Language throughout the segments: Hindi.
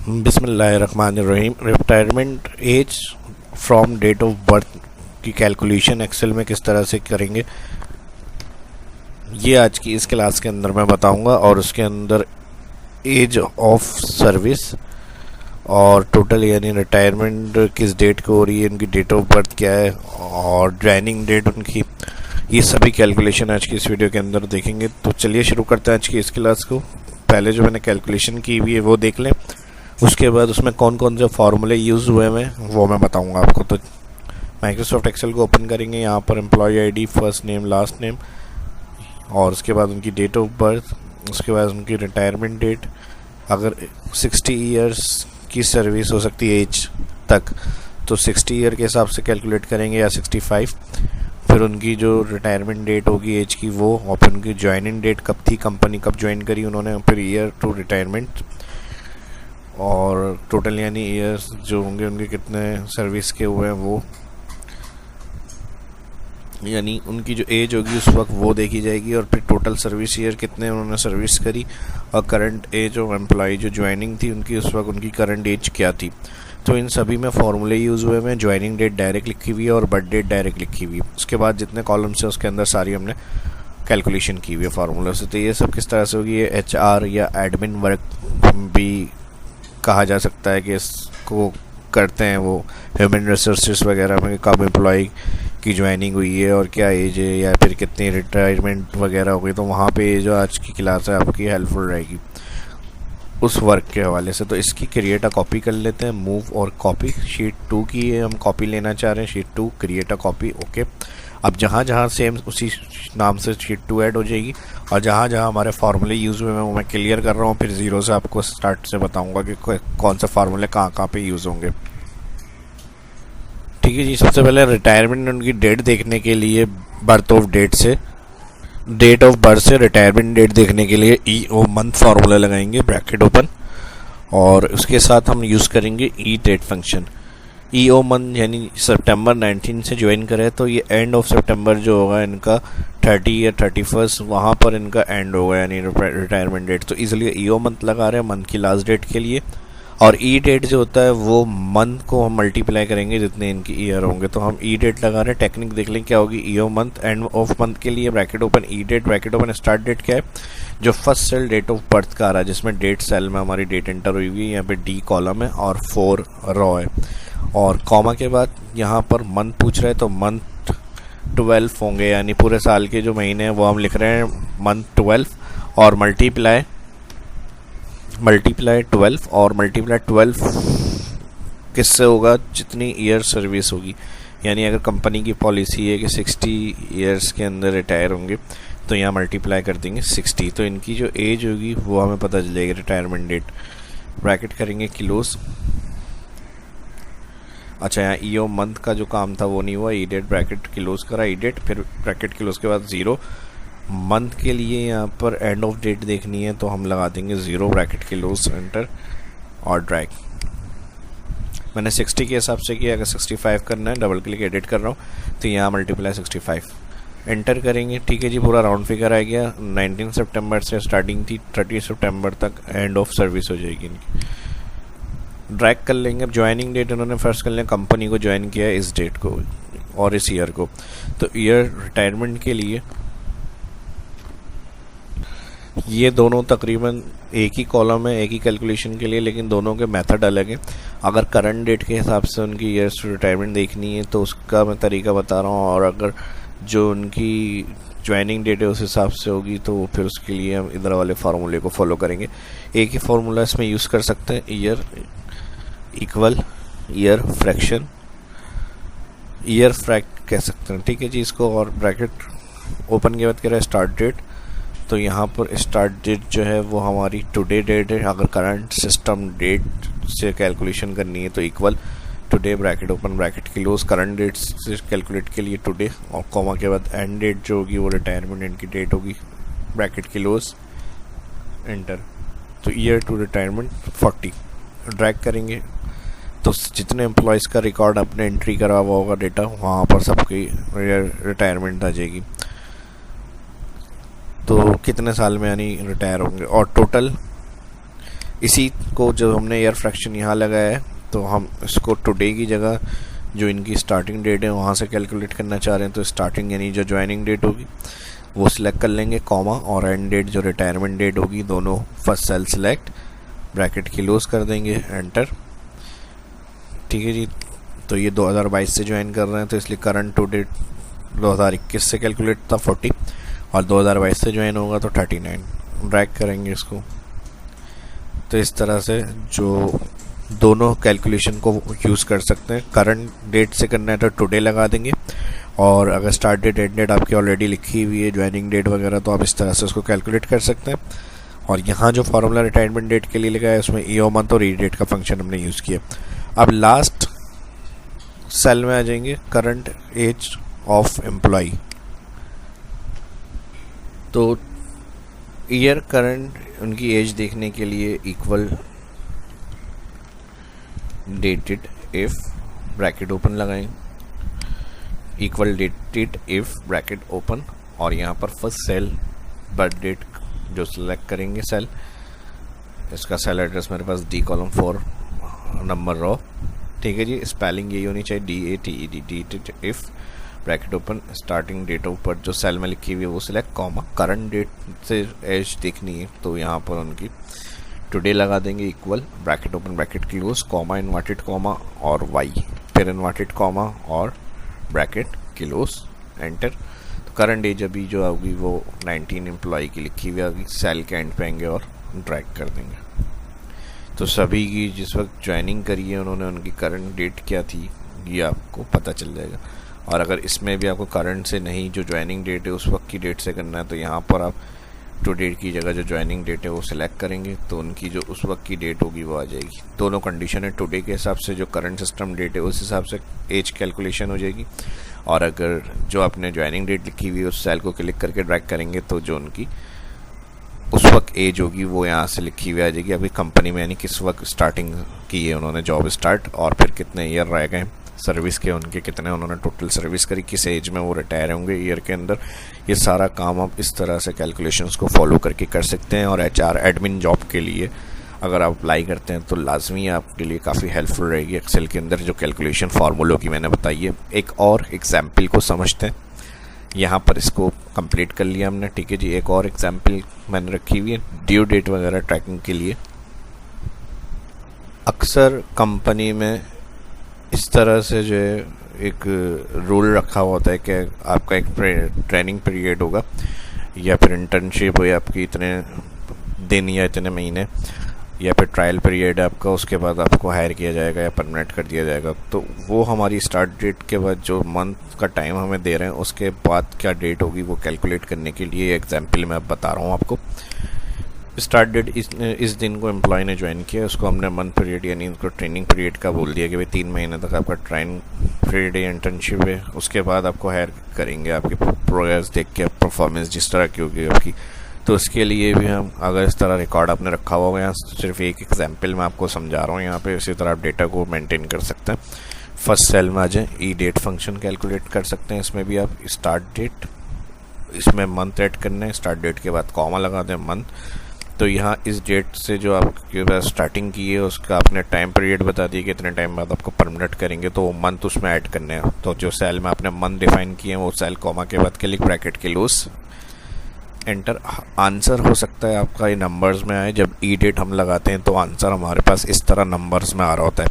बिस्मिल्लाहिर्रहमानिर्रहीम। Retirement age from date of birth की कैलकुलेशन एक्सेल में किस तरह से करेंगे ये आज की इस क्लास के अंदर मैं बताऊंगा। और उसके अंदर एज ऑफ सर्विस और टोटल यानी रिटायरमेंट किस डेट को हो रही है, उनकी डेट ऑफ बर्थ क्या है और ज्वाइनिंग डेट उनकी, ये सभी कैलकुलेशन आज की इस वीडियो के अंदर देखेंगे। तो चलिए शुरू करते हैं आज की इस क्लास को। पहले जो मैंने कैलकुलेशन की हुई है वो देख लें, उसके बाद उसमें कौन कौन से फार्मूले यूज़ हुए हैं वो मैं बताऊंगा आपको। तो माइक्रोसॉफ्ट एक्सेल को ओपन करेंगे, यहाँ पर employee ID, first name, last name और उसके बाद उनकी डेट ऑफ बर्थ, उसके बाद उनकी रिटायरमेंट डेट। अगर 60 ईयर्स की सर्विस हो सकती है एज तक तो 60 ईयर के हिसाब से कैलकुलेट करेंगे या 65। फिर उनकी जो रिटायरमेंट डेट होगी एज की वो, और फिर उनकी ज्वाइनिंग डेट कब थी, कंपनी कब ज्वाइन करी उन्होंने, फिर ईयर टू रिटायरमेंट और टोटल यानी ईयर्स जो होंगे उनके कितने सर्विस के हुए हैं वो, यानी उनकी जो एज होगी उस वक्त वो देखी जाएगी। और फिर टोटल सर्विस ईयर कितने उन्होंने सर्विस करी और करंट एज ऑफ एम्प्लॉय जो ज्वाइनिंग थी उनकी उस वक्त उनकी करंट एज क्या थी। तो इन सभी में फॉर्मूले यूज़ हुए हैं। ज्वाइनिंग डेट डायरेक्ट लिखी हुई है और बर्थ डेट डायरेक्ट लिखी हुई है। उसके बाद जितने कॉलम्स हैं उसके अंदर सारी हमने कैलकुलेशन की हुई है फार्मूला से। तो ये सब किस तरह से होगी, ये HR या एडमिन वर्क भी कहा जा सकता है कि इसको करते हैं वो ह्यूमन रिसोर्सेज वगैरह में, कब एम्प्लॉय की ज्वाइनिंग हुई है और क्या एज है या फिर कितनी रिटायरमेंट वगैरह हो गई। तो वहाँ पे ये जो आज की क्लास है आपकी हेल्पफुल रहेगी उस वर्क के हवाले से। तो इसकी क्रिएट अ कॉपी कर लेते हैं, मूव और कॉपी। शीट 2 की है, हम कॉपी लेना चाह रहे हैं, sheet 2 create a copy. Okay, अब जहाँ जहाँ सेम उसी नाम से शीट 2 ऐड हो जाएगी और जहाँ जहाँ हमारे फार्मूले यूज़ हुए हैं वो मैं क्लियर कर रहा हूँ। फिर ज़ीरो से आपको स्टार्ट से बताऊँगा कि कौन से फार्मूले कहाँ कहाँ पे यूज़ होंगे। ठीक है जी। सबसे पहले रिटायरमेंट उनकी डेट देखने के लिए बर्थ ऑफ डेट से, डेट ऑफ बर्थ से रिटायरमेंट डेट देखने के लिए EO मंथ फार्मूला लगाएंगे, ब्रैकेट ओपन, और उसके साथ हम यूज़ करेंगे डेट फंक्शन। EO मंथ यानी सितंबर 19 से ज्वाइन करें तो ये एंड ऑफ सितंबर जो होगा इनका 30 या 31 वहाँ पर इनका एंड होगा यानी रिटायरमेंट डेट। तो इसलिए EO मंथ लगा रहे हैं मंथ की लास्ट डेट के लिए। और डेट जो होता है वो मंथ को हम मल्टीप्लाई करेंगे जितने इनकी ईयर होंगे। तो हम डेट लगा रहे हैं। टेक्निक देख लें क्या होगी। EO month end of month के लिए bracket open, date bracket open, start date क्या है, जो first cell date of birth का आ रहा है जिसमें डेट सेल में हमारी डेट एंटर हुई हुई है, यहाँ पे D कॉलम है और 4 रो है। और कॉमा के बाद यहाँ पर मंथ पूछ रहे हैं तो मंथ 12 होंगे यानी पूरे साल के जो महीने हैं वो हम लिख रहे हैं मंथ 12 और मल्टीप्लाई 12 और मल्टीप्लाई 12 किससे होगा, जितनी ईयर सर्विस होगी। यानी अगर कंपनी की पॉलिसी है कि 60 ईयर्स के अंदर रिटायर होंगे तो यहाँ मल्टीप्लाई कर देंगे 60। तो इनकी जो एज होगी वो हमें पता चलेगी रिटायरमेंट डेट। ब्रैकेट करेंगे क्लोज। अच्छा, यहाँ EO मंथ का जो काम था वो नहीं हुआ, डेट ब्रैकेट क्लोज करा, डेट, फिर ब्रैकेट क्लोज के बाद 0। मंथ के लिए यहाँ पर एंड ऑफ डेट देखनी है तो हम लगा देंगे 0, ब्रैकेट क्लोज, एंटर और ड्रैग। मैंने 60 के हिसाब से किया, अगर 65 करना है डबल क्लिक एडिट कर रहा हूँ तो यहाँ मल्टीप्लाई 65 एंटर करेंगे। ठीक है जी, पूरा राउंड फिगर आ गया। 19 सितंबर से स्टार्टिंग थी, 30 सितंबर तक एंड ऑफ सर्विस हो जाएगी इनकी। ड्रैग कर लेंगे। अब ज्वाइनिंग डेट उन्होंने फर्स्ट कर लिया, कंपनी को ज्वाइन किया इस डेट को और इस ईयर को। तो ईयर रिटायरमेंट के लिए ये दोनों तकरीबन एक ही कॉलम है एक ही कैलकुलेशन के लिए, लेकिन दोनों के मेथड अलग हैं। अगर करंट डेट के हिसाब से उनकी ईयर्स टू रिटायरमेंट देखनी है तो उसका मैं तरीका बता रहा हूँ, और अगर जो उनकी ज्वाइनिंग डेट है उस हिसाब से होगी तो फिर उसके लिए हम इधर वाले फार्मूले को फॉलो करेंगे। एक ही फार्मूला इसमें यूज़ कर सकते हैं, year equal year fraction, year frac कह सकते हैं। ठीक है जी, इसको और ब्रैकेट ओपन के बाद कह रहा है स्टार्ट डेट। तो यहाँ पर स्टार्ट डेट जो है वो हमारी टुडे डेट है। अगर करंट सिस्टम डेट से कैलकुलेशन करनी है तो equal today, bracket open, bracket close, current date से कैलकुलेट के लिए टुडे, और कॉमा के बाद एंड डेट जो होगी वो रिटायरमेंट एंड की डेट होगी, ब्रैकेट क्लोज, एंटर। तो ईयर टू रिटायरमेंट 40 ड्रैग करेंगे तो जितने एम्प्लॉयज़ का रिकॉर्ड आपने एंट्री करा हुआ होगा डेटा वहाँ पर सबकी रिटायरमेंट आ जाएगी। तो कितने साल में यानी रिटायर होंगे। और टोटल इसी को जो हमने ईयर फ्रैक्शन यहाँ लगाया है, तो हम इसको टुडे की जगह जो इनकी स्टार्टिंग डेट है वहाँ से कैलकुलेट करना चाह रहे हैं, तो स्टार्टिंग यानी जो ज्वाइनिंग डेट होगी वो सिलेक्ट कर लेंगे, कॉमा, और एंड डेट जो रिटायरमेंट डेट होगी दोनों first cell select, bracket close कर देंगे, एंटर। ठीक है जी। तो ये 2022 से ज्वाइन कर रहे हैं, तो इसलिए करंट टू डेट 2021 से कैलकुलेट था 40, और 2022 से ज्वाइन होगा तो 39। ड्रैग करेंगे इसको। तो इस तरह से जो दोनों कैलकुलेशन को यूज़ कर सकते हैं। करंट डेट से करना है तो टुडे लगा देंगे, और अगर स्टार्ट डेट एंड डेट आपकी ऑलरेडी लिखी हुई है, ज्वाइनिंग डेट वगैरह, तो आप इस तरह से उसको कैलकुलेट कर सकते हैं। और यहाँ जो फार्मूला रिटायरमेंट डेट के लिए लिखा है उसमें ईयर मंथ और ई डेट का फंक्शन हमने यूज़ किया। अब लास्ट सेल में आ जाएंगे, करंट एज ऑफ एम्प्लॉय। तो ईयर करंट उनकी एज देखने के लिए equal dated if bracket open लगाएं, equal dated if bracket open, और यहाँ पर फर्स्ट सेल बर्थ डेट जो सिलेक्ट करेंगे सेल, इसका सेल एड्रेस मेरे पास डी कॉलम 4 नंबर रो। ठीक है जी। स्पेलिंग यही होनी चाहिए, DATED, dated if bracket open, starting date ऊपर जो सेल में लिखी हुई है वो सिलेक्ट, कॉमा, करंट डेट से एज देखनी है तो यहाँ पर उनकी टुडे लगा देंगे, equal bracket open bracket close, comma, inverted comma और वाई, फिर इन्वर्टेड कॉमा और ब्रैकेट क्लोज, एंटर। तो करंट एज अभी जो होगी वो 19 एम्प्लॉय की लिखी हुई होगी, सेल के एंड पे आएंगे और ड्रैग कर देंगे। तो सभी की जिस वक्त ज्वाइनिंग करी है उन्होंने, उनकी करंट डेट क्या थी ये आपको पता चल जाएगा। और अगर इसमें भी आपको करंट से नहीं, जो ज्वाइनिंग डेट है उस वक्त की डेट से करना है, तो यहाँ पर आप टू डेट की जगह जो ज्वाइनिंग डेट है वो सिलेक्ट करेंगे, तो उनकी जो उस वक्त की डेट होगी वो आ जाएगी। दोनों कंडीशन है, टुडे के हिसाब से जो करंट सिस्टम डेट है उस हिसाब से एज कैलकुलेशन हो जाएगी, और अगर जो आपने ज्वाइनिंग डेट लिखी हुई है उस सेल को क्लिक करके ड्रैग करेंगे तो जो उनकी उस वक्त एज होगी वो यहाँ से लिखी हुई आ जाएगी, अभी कंपनी में, यानी किस वक्त स्टार्टिंग की है उन्होंने जॉब स्टार्ट, और फिर कितने ईयर रह गए सर्विस के उनके, कितने उन्होंने टोटल सर्विस करी, किस एज में वो रिटायर होंगे ईयर के अंदर। ये सारा काम आप इस तरह से कैलकुलेशंस को फॉलो करके कर सकते हैं। और HR एडमिन जॉब के लिए अगर आप अप्लाई करते हैं तो लाजमी आपके लिए काफ़ी हेल्पफुल रहेगी एक्सेल के अंदर जो कैलकुलेशन फार्मूलों की मैंने बताई है। एक और एग्जाम्पल को समझते हैं। यहाँ पर इसको कंप्लीट कर लिया हमने। ठीक है जी। एक और एग्जाम्पल मैंने रखी हुई है ड्यू डेट वगैरह ट्रैकिंग के लिए। अक्सर कंपनी में इस तरह से जो है एक रूल रखा हुआ होता है कि आपका एक ट्रेनिंग पीरियड होगा या फिर इंटर्नशिप हो, या आपकी इतने दिन या इतने महीने, या फिर ट्रायल पीरियड है आपका, उसके बाद आपको हायर किया जाएगा या परमानेंट कर दिया जाएगा। तो वो हमारी स्टार्ट डेट के बाद जो मंथ का टाइम हमें दे रहे हैं उसके बाद क्या डेट होगी वो कैलकुलेट करने के लिए एग्जाम्पल मैं बता रहा हूँ आपको। स्टार्ट डेट इस दिन को एम्प्लॉय ने ज्वाइन किया, उसको हमने मंथ पीरियड यानी उसको ट्रेनिंग पीरियड का बोल दिया कि भाई 3 महीने तक आपका ट्रेनिंग पीरियड है, इंटर्नशिप है, उसके बाद आपको हायर करेंगे आपकी प्रोग्रेस देख के, परफॉर्मेंस जिस तरह की होगी आपकी। तो उसके लिए भी हम अगर इस तरह रिकॉर्ड आपने रखा हुआ है, यहाँ सिर्फ एक एग्जाम्पल मैं आपको समझा रहा हूँ यहाँ पे, इसी तरह आप डेटा को मेंटेन कर सकते हैं। फर्स्ट सेल में आ जाए, ई डेट फंक्शन कैलकुलेट कर सकते हैं। इसमें भी आप स्टार्ट डेट, इसमें मंथ ऐड करना है, स्टार्ट डेट के बाद कॉमा लगा दें मंथ। तो यहाँ इस डेट से जो आपके पास स्टार्टिंग की है उसका आपने टाइम पीरियड बता दिया कि इतने टाइम बाद आपको परमानेंट करेंगे, तो वो मंथ उसमें ऐड करने हैं। तो जो सेल में आपने मंथ डिफाइन किए हैं वो सेल कॉमा के बाद click, bracket close, enter. Answer हो सकता है आपका ये नंबर्स में आए। जब ई डेट हम लगाते हैं तो आंसर हमारे पास इस तरह नंबर्स में आ रहा होता है।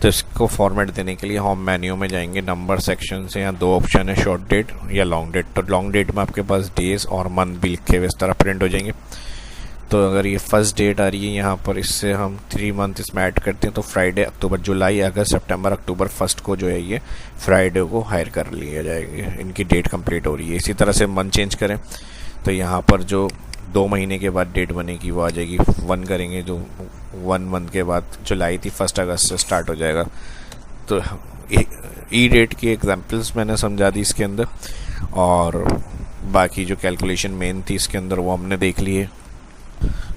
तो इसको फॉर्मेट देने के लिए होम मेन्यू में जाएंगे, नंबर सेक्शन से यहाँ 2 ऑप्शन है, शॉर्ट डेट या लॉन्ग डेट। तो लॉन्ग डेट में आपके पास डेज और मंथ भी लिखे हुए इस तरह प्रिंट हो जाएंगे। तो अगर ये फर्स्ट डेट आ रही है यहाँ पर, इससे हम 3 मंथ इसमें ऐड करते हैं, तो फ्राइडे, अक्टूबर, जुलाई, अगस्त, सितंबर, अक्टूबर, फर्स्ट को जो है ये फ्राइडे को हायर कर लिया जाएगा, इनकी डेट कंप्लीट हो रही है। इसी तरह से मंथ चेंज करें तो यहाँ पर जो 2 महीने के बाद डेट बनेगी वो आ जाएगी, 1 करेंगे, जो 1 मंथ के बाद जुलाई थी 1 अगस्त से स्टार्ट हो जाएगा। तो ई डेट की एग्जांपल्स मैंने समझा दी इसके अंदर, और बाकी जो कैलकुलेशन मेन थी इसके अंदर वो हमने देख ली है।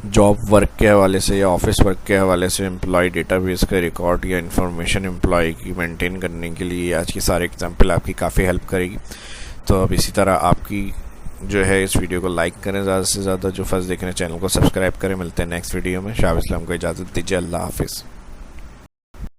जॉब वर्क के हवाले से या ऑफिस वर्क के हवाले से एम्प्लॉय डेटाबेस का रिकॉर्ड या इन्फॉर्मेशन एम्प्लॉय की मेंटेन करने के लिए आज की सारे एग्जांपल आपकी काफ़ी हेल्प करेगी। तो अब इसी तरह आपकी जो है इस वीडियो को लाइक करें ज़्यादा से ज़्यादा, जो फर्स्ट देख रहे हैं चैनल को सब्सक्राइब करें। मिलते हैं नेक्स्ट वीडियो में। शाह इस्लाम को इजाज़त दीजिए। अल्लाह हाफिज़।